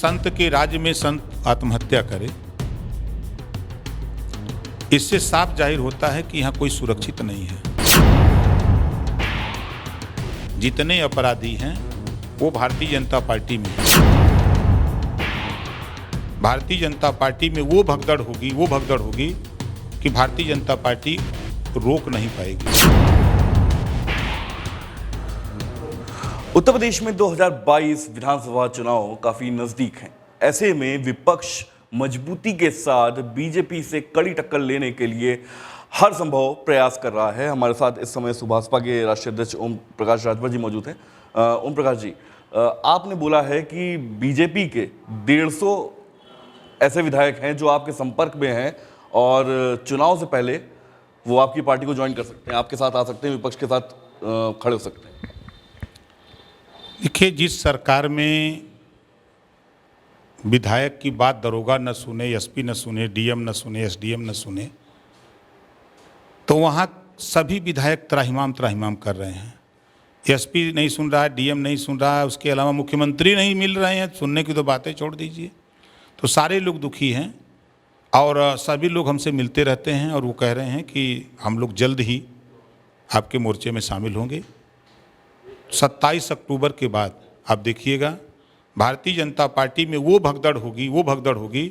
संत के राज्य में संत आत्महत्या करे, इससे साफ जाहिर होता है कि यहाँ कोई सुरक्षित नहीं है। जितने अपराधी हैं वो भारतीय जनता पार्टी में हैं। भारतीय जनता पार्टी में वो भगदड़ होगी कि भारतीय जनता पार्टी रोक नहीं पाएगी। उत्तर प्रदेश में 2022 विधानसभा चुनाव काफी नजदीक हैं। ऐसे में विपक्ष मजबूती के साथ बीजेपी से कड़ी टक्कर लेने के लिए हर संभव प्रयास कर रहा है। हमारे साथ इस समय सुभाषपा के राष्ट्रीय अध्यक्ष ओम प्रकाश राजभर जी मौजूद हैं। ओम प्रकाश जी, आपने बोला है कि बीजेपी के 150 ऐसे विधायक हैं जो आपके संपर्क में हैं और चुनाव से पहले वो आपकी पार्टी को ज्वाइन कर सकते हैं, आपके साथ आ सकते हैं, विपक्ष के साथ खड़े हो सकते हैं। देखिए, जिस सरकार में विधायक की बात दरोगा न सुने, एसपी न सुने, डीएम न सुने, एसडीएम न सुने, तो वहाँ सभी विधायक त्राहिमाम कर रहे हैं। एसपी नहीं सुन रहा है, डीएम नहीं सुन रहा है, उसके अलावा मुख्यमंत्री नहीं मिल रहे हैं, सुनने की तो बातें छोड़ दीजिए। तो सारे लोग दुखी हैं और सभी लोग हमसे मिलते रहते हैं और वो कह रहे हैं कि हम लोग जल्द ही आपके मोर्चे में शामिल होंगे। 27 अक्टूबर के बाद आप देखिएगा भारतीय जनता पार्टी में वो भगदड़ होगी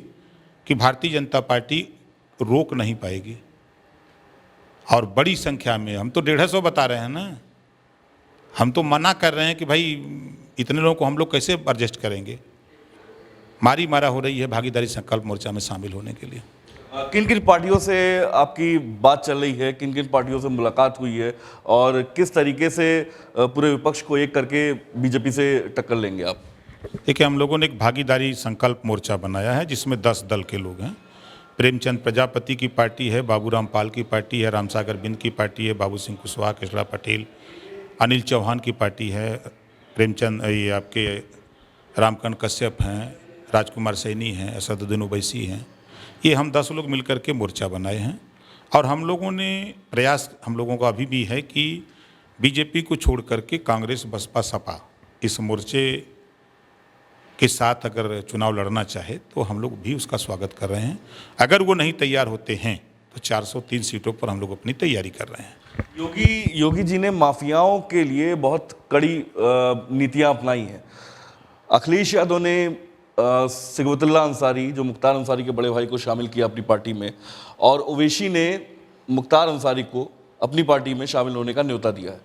कि भारतीय जनता पार्टी रोक नहीं पाएगी। और बड़ी संख्या में, हम तो 150 बता रहे हैं ना, हम तो मना कर रहे हैं कि भाई इतने लोगों को हम लोग कैसे एडजस्ट करेंगे। मारी मारा हो रही है भागीदारी संकल्प मोर्चा में शामिल होने के लिए। किन किन पार्टियों से आपकी बात चल रही है, किन किन पार्टियों से मुलाकात हुई है और किस तरीके से पूरे विपक्ष को एक करके बीजेपी से टक्कर लेंगे आप? देखिए, हम लोगों ने एक भागीदारी संकल्प मोर्चा बनाया है जिसमें 10 दल के लोग हैं। प्रेमचंद प्रजापति की पार्टी है, बाबूराम पाल की पार्टी है, रामसागर बिंद की पार्टी है, बाबू सिंह कुशवाहा, केशरा पटेल, अनिल चौहान की पार्टी है, प्रेमचंद ये आपके रामकरण कश्यप हैं, राजकुमार सैनी हैं, असदुद्दीन ओवैसी हैं। ये हम 10 लोग मिलकर के मोर्चा बनाए हैं और हम लोगों ने प्रयास, हम लोगों का अभी भी है कि बीजेपी को छोड़ करके कांग्रेस, बसपा, सपा इस मोर्चे के साथ अगर चुनाव लड़ना चाहे तो हम लोग भी उसका स्वागत कर रहे हैं। अगर वो नहीं तैयार होते हैं तो 403 सीटों पर हम लोग अपनी तैयारी कर रहे हैं। योगी जी ने माफियाओं के लिए बहुत कड़ी नीतियां अपनाई हैं। अखिलेश यादव ने सिगवतुल्लाह अंसारी, जो मुख्तार अंसारी के बड़े भाई को शामिल किया अपनी पार्टी में, और ओवैसी ने मुख्तार अंसारी को अपनी पार्टी में शामिल होने का न्योता दिया है।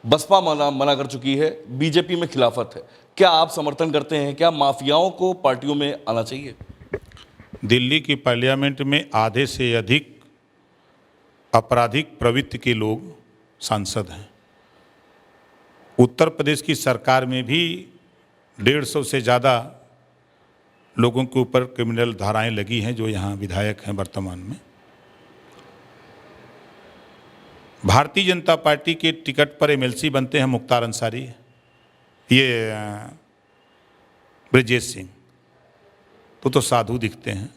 बसपा मना कर चुकी है, बीजेपी में खिलाफत है। क्या आप समर्थन करते हैं, क्या माफियाओं को पार्टियों में आना चाहिए? दिल्ली की पार्लियामेंट में आधे से अधिक आपराधिक प्रवृत्ति के लोग सांसद हैं। उत्तर प्रदेश की सरकार में भी 150 से ज़्यादा लोगों के ऊपर क्रिमिनल धाराएं लगी हैं जो यहाँ विधायक हैं वर्तमान में। भारतीय जनता पार्टी के टिकट पर एमएलसी बनते हैं मुख्तार अंसारी, ये ब्रजेश सिंह तो साधु दिखते हैं।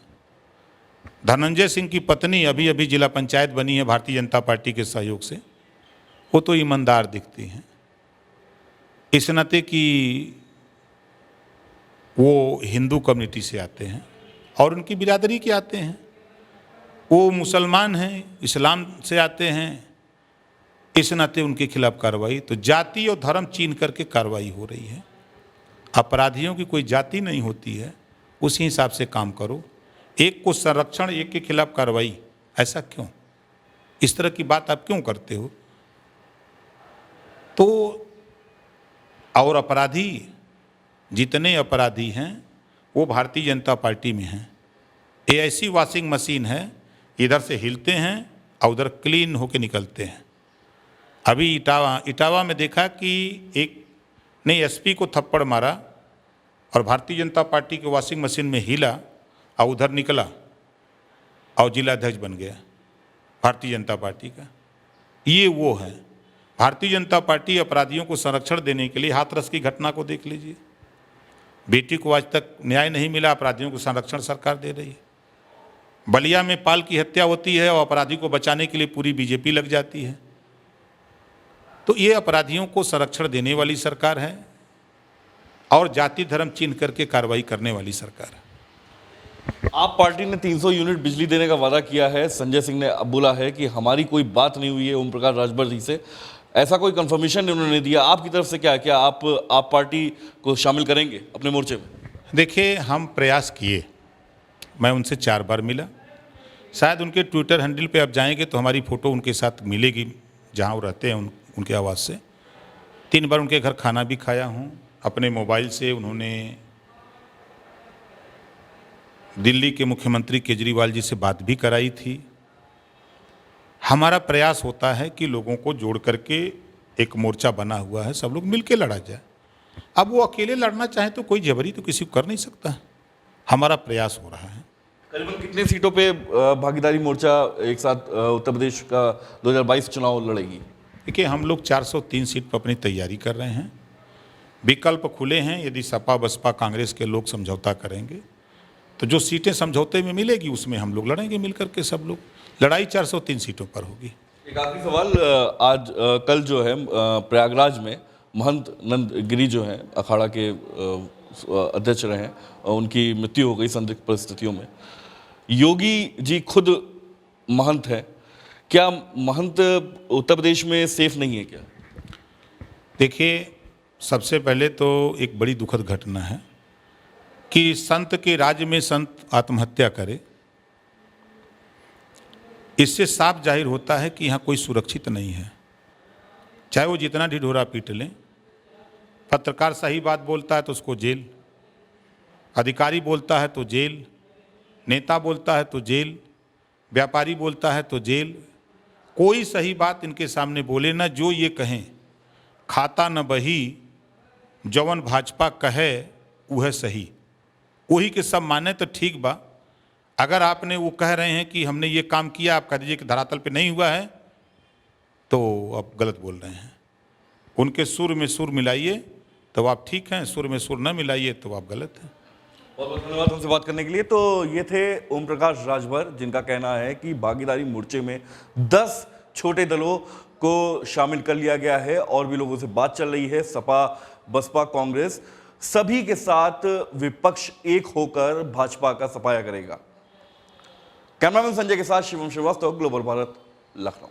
धनंजय सिंह की पत्नी अभी अभी जिला पंचायत बनी है भारतीय जनता पार्टी के सहयोग से, वो तो ईमानदार दिखती हैं। इस नाते कि वो हिंदू कम्युनिटी से आते हैं और उनकी बिरादरी के आते हैं, वो मुसलमान हैं, इस्लाम से आते हैं, इस नाते उनके खिलाफ कार्रवाई, तो जाति और धर्म चीन करके कार्रवाई हो रही है। अपराधियों की कोई जाति नहीं होती है, उसी हिसाब से काम करो। एक को संरक्षण, एक के खिलाफ कार्रवाई, ऐसा क्यों? इस तरह की बात आप क्यों करते हो? तो और अपराधी, जितने अपराधी हैं वो भारतीय जनता पार्टी में हैं। ये ऐसी वॉशिंग मशीन है, इधर से हिलते हैं और उधर क्लीन होके निकलते हैं। अभी इटावा में देखा कि एक ने एसपी को थप्पड़ मारा और भारतीय जनता पार्टी के वॉशिंग मशीन में हिला और उधर निकला और जिलाध्यक्ष बन गया भारतीय जनता पार्टी का। ये वो है भारतीय जनता पार्टी। अपराधियों को संरक्षण देने के लिए हाथरस की घटना को देख लीजिए, बेटी को आज तक न्याय नहीं मिला, अपराधियों को संरक्षण सरकार दे रही है। बलिया में पाल की हत्या होती है और अपराधी को बचाने के लिए पूरी बीजेपी लग जाती है। तो ये अपराधियों को संरक्षण देने वाली सरकार है। और जाति धर्म चिन्ह करके कार्रवाई करने वाली सरकार है। आप पार्टी ने 300 यूनिट बिजली देने का वादा किया है। संजय सिंह ने अब बोला है कि हमारी कोई बात नहीं हुई है ओम प्रकाश राजभर जी से, ऐसा कोई कंफर्मेशन उन्होंने दिया। आपकी तरफ से क्या आप पार्टी को शामिल करेंगे अपने मोर्चे में? देखिए, हम प्रयास किए, मैं उनसे 4 बार मिला। शायद उनके ट्विटर हैंडल पे आप जाएंगे तो हमारी फ़ोटो उनके साथ मिलेगी जहाँ वो रहते हैं, उनके आवाज़ से। 3 बार उनके घर खाना भी खाया हूँ। अपने मोबाइल से उन्होंने दिल्ली के मुख्यमंत्री केजरीवाल जी से बात भी कराई थी। हमारा प्रयास होता है कि लोगों को जोड़ करके एक मोर्चा बना हुआ है, सब लोग मिलके लड़ा जाए। अब वो अकेले लड़ना चाहे तो कोई जबरी तो किसी को कर नहीं सकता। हमारा प्रयास हो रहा है। करीबन कितने सीटों पे भागीदारी मोर्चा एक साथ उत्तर प्रदेश का 2022 चुनाव लड़ेगी? देखिए, हम लोग 403 सीट पर अपनी तैयारी कर रहे हैं। विकल्प खुले हैं। यदि सपा बसपा कांग्रेस के लोग समझौता करेंगे तो जो सीटें समझौते में मिलेगी उसमें हम लोग लड़ेंगे मिलकर के। सब लोग लड़ाई 403 सीटों पर होगी। एक आखिरी सवाल, आज कल जो है प्रयागराज में महंत नंद गिरी जो हैं अखाड़ा के अध्यक्ष रहे हैं, उनकी मृत्यु हो गई संदिग्ध परिस्थितियों में। योगी जी खुद महंत हैं, क्या महंत उत्तर प्रदेश में सेफ नहीं है क्या? देखिए, सबसे पहले तो एक बड़ी दुखद घटना है कि संत के राज्य में संत आत्महत्या करे। इससे साफ जाहिर होता है कि यहाँ कोई सुरक्षित नहीं है, चाहे वो जितना ढिढोरा पीट लें। पत्रकार सही बात बोलता है तो उसको जेल, अधिकारी बोलता है तो जेल, नेता बोलता है तो जेल, व्यापारी बोलता है तो जेल। कोई सही बात इनके सामने बोले ना। जो ये कहें खाता न बही जवन भाजपा कहे वह सही, वही के सब माने तो ठीक बा। अगर आपने वो कह रहे हैं कि हमने ये काम किया, आप कह दीजिए कि धरातल पे नहीं हुआ है, तो आप गलत बोल रहे हैं। उनके सुर में सुर मिलाइए तो आप ठीक हैं, सुर में सुर न मिलाइए तो आप गलत हैं। बहुत बहुत धन्यवाद हमसे बात करने के लिए। तो ये थे ओम प्रकाश राजभर, जिनका कहना है कि भागीदारी मोर्चे में 10 छोटे दलों को शामिल कर लिया गया है और भी लोगों से बात चल रही है। सपा बसपा कांग्रेस सभी के साथ विपक्ष एक होकर भाजपा का सफाया करेगा। कैमरामैन संजय के साथ शिवम श्रीवास्तव, ग्लोबल भारत, लखनऊ।